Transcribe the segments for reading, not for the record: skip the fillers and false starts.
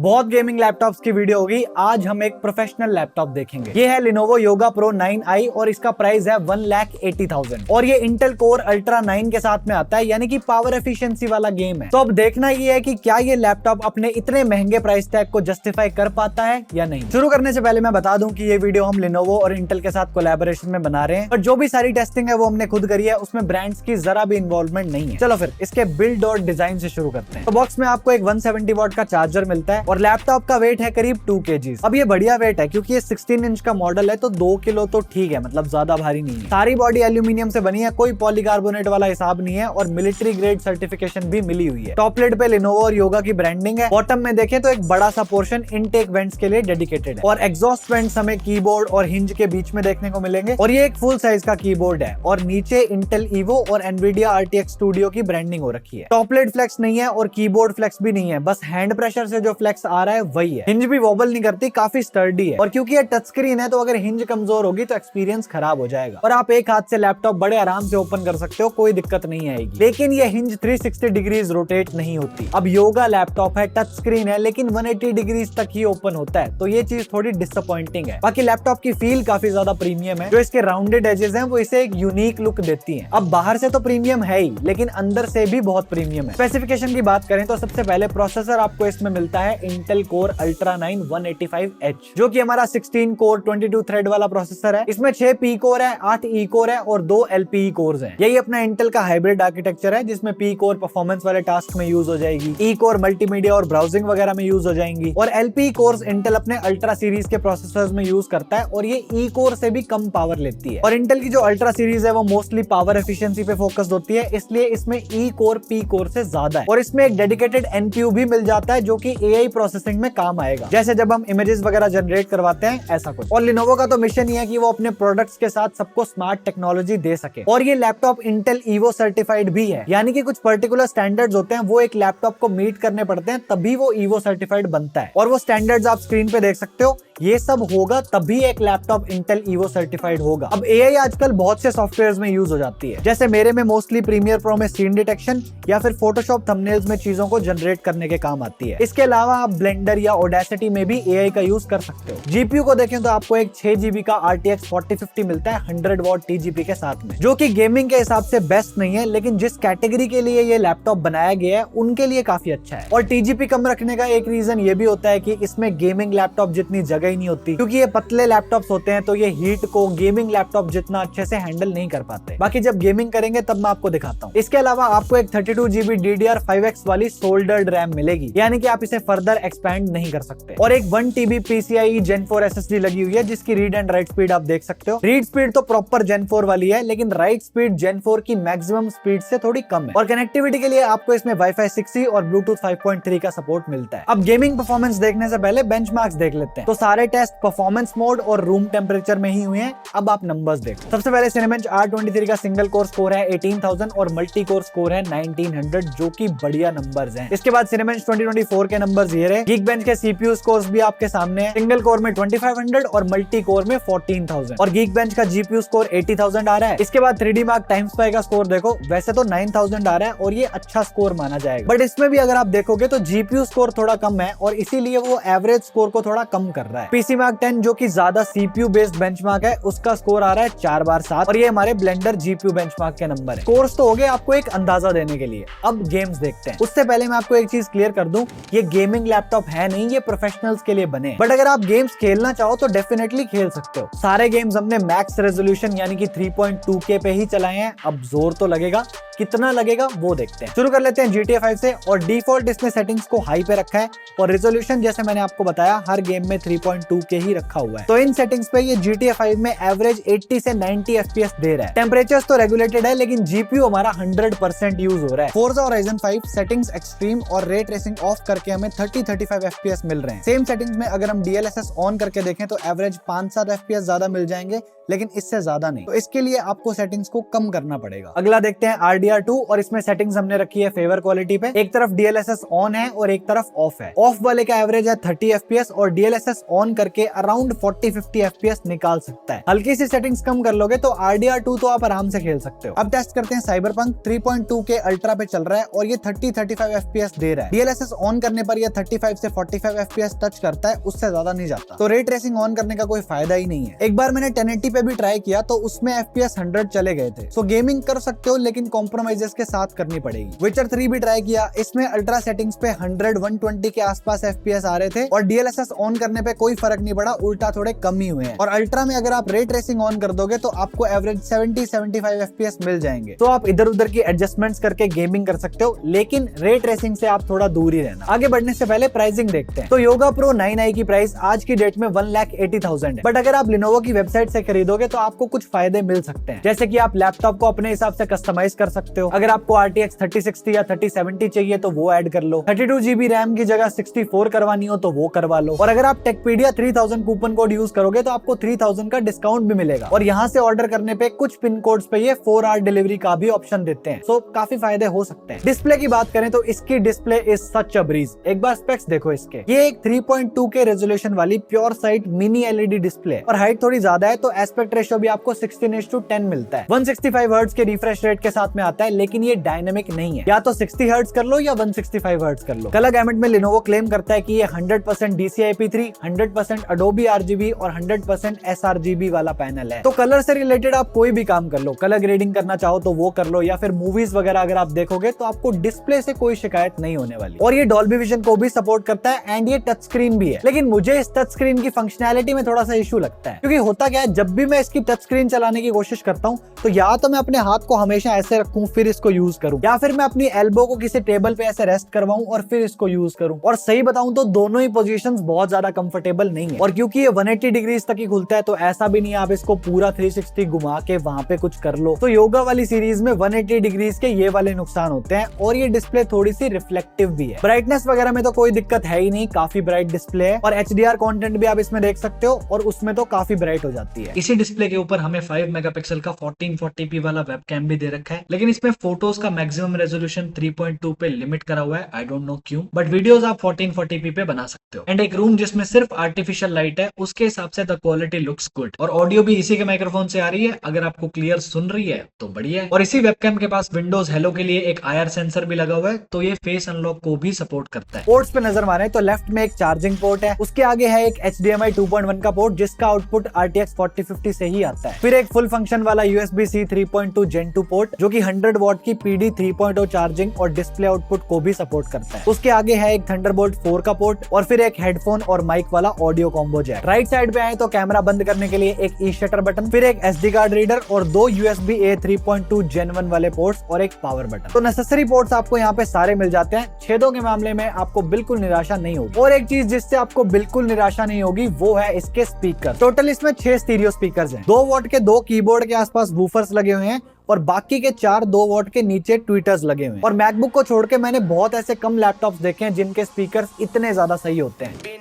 बहुत gaming laptops की video होगी। आज हम एक प्रोफेशनल लैपटॉप देखेंगे। ये है Lenovo Yoga Pro 9i और इसका प्राइस है 1,80,000 और ये Intel Core Ultra 9 के साथ में आता है, यानी कि पावर एफिशिएंसी वाला गेम है। तो अब देखना ये है कि क्या ये लैपटॉप अपने इतने महंगे प्राइस टैग को जस्टिफाई कर पाता है या नहीं। शुरू करने से पहले मैं बता दूं कि ये वीडियो हम Lenovo और Intel के साथ कोलैबोरेशन में बना रहे हैं और जो भी सारी टेस्टिंग है वो हमने खुद करी है, उसमें ब्रांड्स की जरा भी इन्वॉल्वमेंट नहीं है। चलो फिर इसके बिल्ड और डिजाइन से शुरू करते हैं। तो बॉक्स में आपको एक 170 वॉट का चार्जर मिलता है और लैपटॉप का वेट है करीब 2 kg। अब ये बढ़िया वेट है क्योंकि ये 16 इंच का मॉडल है, तो 2 किलो तो ठीक है, मतलब ज्यादा भारी नहीं है। सारी बॉडी एल्यूमिनियम से बनी है, कोई पॉलीकार्बोनेट वाला हिसाब नहीं है और मिलिट्री ग्रेड सर्टिफिकेशन भी मिली हुई है। टॉप लिड पे Lenovo और योगा की ब्रांडिंग है। बॉटम में देखें तो एक बड़ा सा पोर्शन इनटेक वेंट्स के लिए डेडिकेटेड है और एग्जॉस्ट वेंट्स हमें कीबोर्ड और हिंज के बीच में देखने को मिलेंगे और ये एक फुल साइज का कीबोर्ड है और नीचे Intel Evo और Nvidia RTX Studio की ब्रांडिंग हो रखी है। टॉप लिड फ्लेक्स नहीं है और कीबोर्ड फ्लेक्स भी नहीं है, बस हैंड प्रेशर से जो फ्लेक्स आ रहा है वही है। हिंज भी वॉबल नहीं करती, काफी स्टर्डी है और क्योंकि ये टच स्क्रीन है तो अगर हिंज कमजोर होगी तो एक्सपीरियंस खराब हो जाएगा और आप एक हाथ से लैपटॉप बड़े आराम से ओपन कर सकते हो, कोई दिक्कत नहीं आएगी। लेकिन ये हिंज 360 डिग्रीज रोटेट नहीं होती। अब योगा लैपटॉप है, टच स्क्रीन है, लेकिन 180 डिग्रीज तक ही ओपन होता है, तो ये चीज थोड़ी डिसअपॉइंटिंग है। बाकी लैपटॉप की फील काफी ज्यादा प्रीमियम है। जो इसके राउंडेड एजेस हैं वो इसे एक यूनिक लुक देती हैं। अब बाहर से तो प्रीमियम है ही, लेकिन अंदर से भी बहुत प्रीमियम है। स्पेसिफिकेशन की बात करें तो सबसे पहले प्रोसेसर आपको इसमें मिलता है Intel Core Ultra 9 185H, जो कि हमारा 16 कोर 22 थ्रेड वाला प्रोसेसर है। इसमें 6 P कोर है, 8 E कोर है और 2 LPE कोर्स हैं। यही अपना Intel का हाइब्रिड आर्किटेक्चर है, जिसमें P कोर परफॉर्मेंस वाले टास्क में यूज हो जाएगी, E कोर मल्टीमीडिया और ब्राउजिंग वगैरह में यूज हो जाएंगी और LPE कोर्स Intel अपने अल्ट्रा सीरीज के प्रोसेसर्स में यूज करता है और ये E कोर से भी कम पावर लेती है। और Intel की जो अल्ट्रा सीरीज है वो मोस्टली पावर एफिशिएंसी पे फोकस्ड होती है, इसलिए इसमें E कोर P कोर से ज्यादा है और इसमें एक डेडिकेटेड NPU भी मिल जाता है जो कि AI प्रोसेसिंग में काम आएगा, जैसे जब हम इमेजेस वगैरह जनरेट करवाते हैं, ऐसा कुछ। और Lenovo का तो मिशन ही है कि वो अपने प्रोडक्ट्स के साथ सबको स्मार्ट टेक्नोलॉजी दे सके और ये लैपटॉप Intel Evo सर्टिफाइड भी है, यानी कि कुछ पर्टिकुलर स्टैंडर्ड्स होते हैं वो एक लैपटॉप को मीट करने पड़ते हैं, तभी वो Evo सर्टिफाइड बनता है और वो स्टैंडर्ड्स आप स्क्रीन पे देख सकते हो। ये सब होगा तभी एक लैपटॉप Intel Evo सर्टिफाइड होगा। अब AI आजकल बहुत से सॉफ्टवेयर्स में यूज हो जाती है, जैसे मेरे में मोस्टली प्रीमियर प्रो में सीन डिटेक्शन या फिर फोटोशॉप थंबनेल्स में चीजों को जनरेट करने के काम आती है। इसके अलावा आप ब्लेंडर या ऑडेसिटी में भी AI का यूज कर सकते हो। जीपीयू को देखें तो आपको एक 6 GB का RTX 4050 मिलता है 100 वॉट TGP के साथ में, जो कि गेमिंग के हिसाब से बेस्ट नहीं है, लेकिन जिस कैटेगरी के लिए ये लैपटॉप बनाया गया है उनके लिए काफी अच्छा है। और TGP कम रखने का एक रीजन ये भी होता है कि इसमें गेमिंग लैपटॉप जितनी जगह ही नहीं होती, क्योंकि ये पतले लैपटॉप्स होते हैं तो ये हीट को गेमिंग लैपटॉप जितना अच्छे से हैंडल नहीं कर पाते। बाकी जब गेमिंग करेंगे तब मैं आपको दिखाता हूँ। इसके अलावा आपको एक 32 GB DDR5X वाली सोल्डर्ड रैम मिलेगी, यानी कि आप इसे फर्दर एक्सपैंड नहीं कर सकते और एक 1 TB PCIe Gen 4 SSD लगी हुई है, जिसकी रीड एंड राइट स्पीड आप देख सकते हो। रीड स्पीड तो प्रॉपर Gen 4 वाली है, लेकिन राइट स्पीड Gen 4 की मैक्सिमम स्पीड से थोड़ी कम है और कनेक्टिविटी के लिए आपको इसमें Wi-Fi 6E और Bluetooth 5.3 का सपोर्ट मिलता है। अब गेमिंग परफॉर्मेंस देखने से पहले बेंचमार्क्स देख लेते हैं। तो सारे टेस्ट परफॉर्मेंस मोड और रूम टेम्परेचर में ही हुए हैं। अब आप नंबर्स देखो। सबसे पहले Cinebench R23 का सिंगल कोर स्कोर है 18,000 और मल्टी कोर स्कोर है 1900, जो कि बढ़िया नंबर्स हैं। इसके बाद Cinebench 2024 के नंबर्स ये रहे। Geekbench के CPU स्कोर्स भी आपके सामने है। सिंगल कोर में 2500 और मल्टी कोर में 14,000 और Geekbench का GPU स्कोर 80,000 आ रहा है। इसके बाद 3D Mark TimeSpy का स्कोर देखो, वैसे तो 9,000 आ रहा है और ये अच्छा स्कोर माना जाएगा, बट इसमें भी अगर आप देखोगे तो GPU स्कोर थोड़ा कम है और इसीलिए वो एवरेज स्कोर को थोड़ा कम कर रहा है। PC Mark 10 जो कि ज्यादा CPU बेस्ड बेंचमार्क है, उसका स्कोर आ रहा है 4 बार 7 और ये हमारे ब्लेंडर GPU बेंचमार्क के नंबर है। स्कोर्स तो हो गए आपको एक अंदाजा देने के लिए। अब गेम्स देखते हैं। उससे पहले मैं आपको एक चीज क्लियर कर दूं, ये गेमिंग लैपटॉप है नहीं, ये प्रोफेशनल्स के लिए बने। बट अगर आप गेम्स खेलना चाहो तो डेफिनेटली खेल सकते हो। सारे गेम्स हमने मैक्स रेजोल्यूशन यानी कि 3.2K पे ही चलाए हैं। अब जोर तो लगेगा, कितना लगेगा वो देखते हैं। शुरू कर लेते हैं GTA 5 से और डिफॉल्ट इसने सेटिंग्स को हाई पे रखा है और रेजोल्यूशन जैसे मैंने आपको बताया हर गेम में 3.2K ही रखा हुआ है। तो इन सेटिंग्स पे ये GTA 5 में एवरेज 80 से 90 FPS दे रहा है। टेम्परेचर्स तो रेगुलेटेड है, लेकिन GPU हमारा 100% यूज हो रहा है। Forza Horizon 5 सेटिंग्स एक्सट्रीम और रे ट्रेसिंग ऑफ करके हमें 30-35 FPS मिल रहे हैं। सेम सेटिंग्स में अगर हम DLSS ऑन करके देखें तो एवरेज 5-7 FPS ज्यादा मिल जाएंगे, लेकिन इससे ज्यादा नहीं। तो इसके लिए आपको सेटिंग्स को कम करना पड़ेगा। अगला देखते हैं RDR2 और इसमें सेटिंग्स हमने रखी है फेवर क्वालिटी पे। एक तरफ DLSS ऑन है और एक तरफ ऑफ है। ऑफ वाले का एवरेज है 30 FPS और DLSS ऑन करके अराउंड 40-50 FPS निकाल सकता है। हल्की सी सेटिंग्स कम कर लोगे तो RDR2 तो आप आराम से खेल सकते हो। अब टेस्ट करते हैं Cyberpunk 3.2K अल्ट्रा पे चल रहा है और ये 30-35 FPS दे रहा है। DLSS ऑन करने पर ये 35 से 45 FPS टच करता है, उससे ज्यादा नहीं जाता। तो रे ट्रेसिंग ऑन करने का कोई फायदा ही नहीं है। एक बार मैंने 1080 पे भी ट्राई किया तो उसमें FPS 100 चले गए थे। सो गेमिंग कर सकते हो लेकिन कॉम्प्रोमाइजेस के साथ करनी पड़ेगी। विचर 3 भी ट्राई किया, इसमें अल्ट्रा सेटिंग्स पे 100-120 के आसपास FPS आ रहे थे और DLSS ऑन करने पे कोई फर्क नहीं पड़ा, उल्टा थोड़े कम ही हुए हैं। और अल्ट्रा में अगर आप रे ट्रेसिंग ऑन कर दोगे तो आपको एवरेज 70-75 FPS मिल जाएंगे। तो आप इधर उधर की एडजस्टमेंट्स करके गेमिंग कर सकते हो, लेकिन रे ट्रेसिंग से आप थोड़ा दूर ही रहना। आगे बढ़ने से पहले प्राइसिंग देखते हैं। तो योगा प्रो 9i की प्राइस आज की डेट में 1,80,000 है। बट अगर आप लिनोवो की वेबसाइट से खरीदोगे तो आपको कुछ फायदे मिल सकते हैं, जैसे कि आप लैपटॉप को अपने हिसाब से कस्टमाइज कर सकते हो। अगर आपको RTX 3060 या 3070 चाहिए तो वो ऐड कर लो। 32GB रैम की जगह 64 करवानी हो तो वो करवा लो। और अगर आप टेकपीडिया 3000 कूपन कोड यूज करोगे तो आपको 3000 का डिस्काउंट भी मिलेगा। और यहाँ से ऑर्डर करने पे कुछ पिन कोड्स पे ये 4 आवर डिलीवरी का भी ऑप्शन देते हैं। सो काफी फायदे हो सकते हैं। डिस्प्ले की बात करें तो इसकी display is such a breeze. एक बार स्पेक्स देखो इसके। ये एक 3.2K रेजोल्यूशन वाली pure site mini LED display और हाइट थोड़ी ज्यादा है तो एस्पेक्ट रेशियो भी आपको 16:10 मिलता है। 165 हर्ट्ज के रिफ्रेश रेट के साथ में आता है, लेकिन ये डायनेमिक नहीं है। या तो 60 हर्ट्ज कर लो या 165 हर्ट्ज कर लो। कलर गैमेट में लिनोवो क्लेम करता है कि ये 100% DCI-P3, 100% Adobe RGB और 100% sRGB वाला पैनल है। तो कलर से रिलेटेड आप कोई भी काम कर लो, कलर ग्रेडिंग करना चाहो तो वो कर लो, या फिर मूवीज वगैरह अगर आप देखोगे तो आपको डिस्प्ले से कोई शिकायत नहीं होने वाली। और ये डॉल्बी विजन को भी सपोर्ट करता है एंड ये टच स्क्रीन भी है। लेकिन मुझे इस टच स्क्रीन की फंक्शनैलिटी में थोड़ा सा इशू लगता है, क्योंकि होता क्या है, जब भी मैं इसकी टच स्क्रीन चलाने की कोशिश करता हूँ तो या तो मैं अपने हाथ को हमेशा ऐसे रखूं फिर इसको यूज करूं, या फिर मैं अपनी एल्बो को किसी टेबल पे ऐसे रेस्ट करवाऊं और फिर इसको यूज करूं। और सही बताऊं तो दोनों ही पोजीशंस बहुत ज्यादा कंफर्टेबल नहीं है। और क्योंकि ये 180 डिग्रीज तक ही खुलता है तो ऐसा भी नहीं आप इसको पूरा 360 घुमा के वहां पे कुछ कर लो। तो योगा वाली सीरीज में 180 डिग्रीज के ये वाले नुकसान होते हैं। और ये डिस्प्ले थोड़ी सी रिफ्लेक्टिव भी है। ब्राइटनेस वगैरह में तो कोई दिक्कत है ही नहीं, काफी ब्राइट डिस्प्ले है। और HDR कंटेंट भी आप इसमें देख सकते हो और उसमें तो काफी ब्राइट हो जाती है। इसी डिस्प्ले के ऊपर हमें 5 मेगापिक्सल का 1440p वाला वेबकैम भी दे रखा है, लेकिन इसमें फोटोज का मैक्सिमम रेजोल्यूशन 3.2 पे लिमिट करा हुआ है। आई डोंट नो क्यों, बट वीडियोस आप 1440p पे बना सकते हो। एंड एक रूम जिसमें सिर्फ आर्टिफिशियल लाइट है, उसके हिसाब से द क्वालिटी लुक्स गुड। और ऑडियो भी इसी के माइक्रोफोन से आ रही है। अगर आपको क्लियर सुन रही है तो बढ़िया है। और इसी वेबकैम के पास विंडोज हेलो के लिए एक IR सेंसर भी लगा हुआ है, तो ये फेस अनलॉक को भी सपोर्ट करता है। पोर्ट्स पे नजर मारे तो लेफ्ट में एक चार्जिंग पोर्ट है, उसके आगे है एक HDMI 2.1 का पोर्ट जिसका आउटपुट RTX 4050 से ही आता है। फिर एक फुल फंक्शन वाला USB-C 3.2 Gen 2 पोर्ट जो कि 100 वॉट की PD 3.0 चार्जिंग और डिस्प्ले आउटपुट को भी सपोर्ट करता है। उसके आगे है एक Thunderbolt 4 का पोर्ट और फिर एक हेडफोन और माइक वाला audio combo jack. Right side पे आए तो कैमरा बंद करने के लिए एक ई शटर बटन, फिर एक SD कार्ड रीडर और 2 USB-A 3.2 Gen 1 वाले पोर्ट्स और एक पावर बटन। तो नेसेसरी पोर्ट्स आपको यहाँ पे सारे मिल जाते हैं। छेदों के मामले में आपको बिल्कुल निराशा नहीं होगी। और एक चीज जिससे आपको बिल्कुल निराशा नहीं होगी वो है इसके स्पीकर। टोटल इसमें 6 स्टीरियो स्पीकर्स हैं। 2 वॉट के 2 कीबोर्ड के आसपास वूफर्स लगे हुए हैं और बाकी के 4 2 वॉट के नीचे ट्विटर्स लगे हुए हैं। और मैकबुक को छोड़ के मैंने बहुत ऐसे कम लैपटॉप्स देखे हैं जिनके स्पीकर्स इतने ज्यादा सही होते हैं।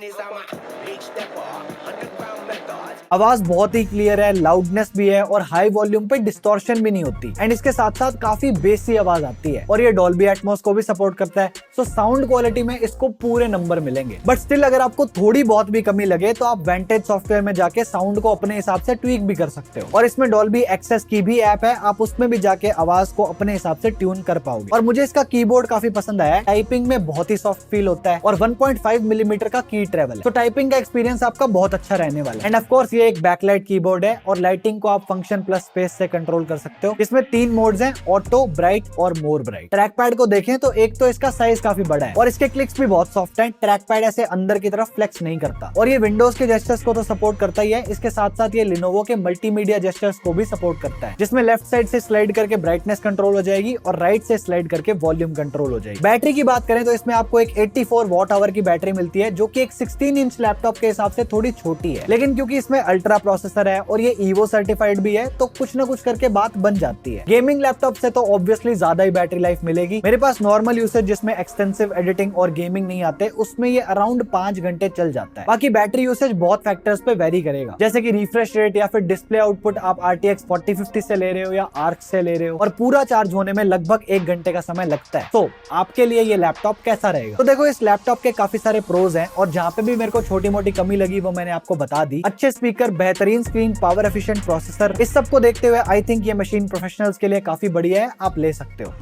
आवाज बहुत ही क्लियर है, लाउडनेस भी है और हाई वॉल्यूम पे डिस्टॉर्शन भी नहीं होती। एंड इसके साथ साथ काफी बेसी आवाज आती है और ये डॉल्बी एटमॉस को भी सपोर्ट करता है। सो साउंड क्वालिटी में इसको पूरे नंबर मिलेंगे। बट स्टिल अगर आपको थोड़ी बहुत भी कमी लगे तो आप वेंटेज सॉफ्टवेयर में जाके साउंड को अपने हिसाब से ट्वीक भी कर सकते हो। और इसमें डॉल्बी एक्सेस की भी ऐप है, आप उसमें भी जाके आवाज को अपने हिसाब से ट्यून कर पाओगे। और मुझे इसका कीबोर्ड काफी पसंद आया है, टाइपिंग में बहुत ही सॉफ्ट फील होता है और 1.5 मिलीमीटर का की ट्रेवल है। तो टाइपिंग का एक्सपीरियंस आपका बहुत अच्छा रहने वाला है। एंड ऑफ कोर्स ये एक बैकलाइट कीबोर्ड है और लाइटिंग को आप फंक्शन प्लस स्पेस से कंट्रोल कर सकते हो। इसमें 3 मोड्स हैं, ऑटो, ब्राइट और मोर ब्राइट। ट्रैक पैड को देखें तो एक तो इसका साइज काफी बड़ा है और इसके क्लिक्स भी बहुत सॉफ्ट हैं। ट्रैक पैड ऐसे अंदर की तरफ फ्लेक्स नहीं करता। और ये विंडोज के जेस्चर्स को तो सपोर्ट करता ही है, इसके साथ साथ ये लिनोवो के मल्टीमीडिया जेस्चर्स को भी सपोर्ट करता है, जिसमें लेफ्ट साइड से स्लाइड करके ब्राइटनेस कंट्रोल हो जाएगी और राइट से स्लाइड करके वॉल्यूम कंट्रोल हो जाएगी। बैटरी की बात करें तो इसमें आपको एक 84 वॉट आवर की बैटरी मिलती है, जो कि एक 16 इंच लैपटॉप के हिसाब से थोड़ी छोटी है। लेकिन क्योंकि इसमें अल्ट्रा प्रोसेसर है और ये ईवो सर्टिफाइड भी है तो कुछ ना कुछ करके बात बन जाती है। गेमिंग लैपटॉप से तो ऑब्वियसली ज्यादा ही बैटरी लाइफ मिलेगी। मेरे पास नॉर्मल यूसेज जिसमें एक्सटेंसिव एडिटिंग और गेमिंग नहीं आते, उसमें ये अराउंड 5 घंटे चल जाता है। बाकी बैटरी यूसेज बहुत फैक्टर्स पे वेरी करेगा, जैसे कि रिफ्रेश रेट या फिर डिस्प्ले आउटपुट आप RTX 4050 से ले रहे हो या आर्क से ले रहे हो, और पूरा चार्ज होने में लगभग 1 घंटे का समय लगता है। तो आपके लिए ये लैपटॉप कैसा रहेगा? तो देखो, इस लैपटॉप के काफी सारे प्रोज हैं और जहाँ पे भी मेरे को छोटी मोटी कमी लगी वो मैंने आपको बता दी। अच्छे स्पीकर, बेहतरीन स्क्रीन, पावर एफिशिएंट प्रोसेसर, इस सब को देखते हुए आई थिंक ये मशीन प्रोफेशनल्स के लिए काफी बढ़िया है, आप ले सकते हो।